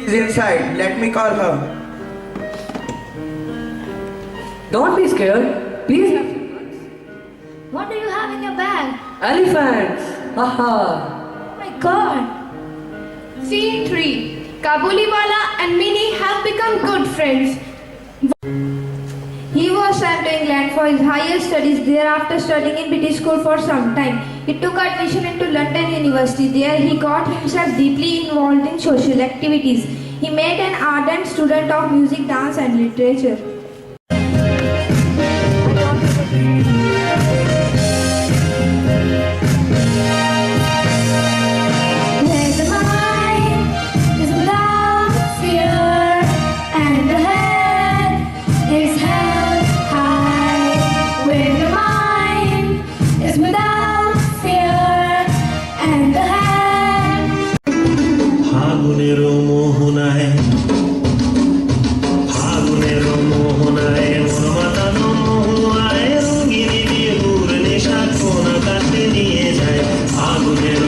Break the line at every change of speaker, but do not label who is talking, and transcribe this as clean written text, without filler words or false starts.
is inside. Let me call her.
Don't be scared. Please have some nuts.
What do you have in your bag?
Elephants. Haha.
Oh my god.
Scene 3. Kabuliwala and Minnie have become good friends.
He was sent to England for his higher studies. Thereafter, studying in British school for some time, he took admission into London University. There, he got himself deeply involved in social activities. He made an ardent student of music, dance, and literature. Where the mind is without fear, and the head is held high. Where the mind is without fear, and the head.
ফাগুনেরও মোহনায় মন মাতানো মহুয়ায় রঙিনী বিহুর নেশা কোন কাছে নিয়ে যায় ফাগুনের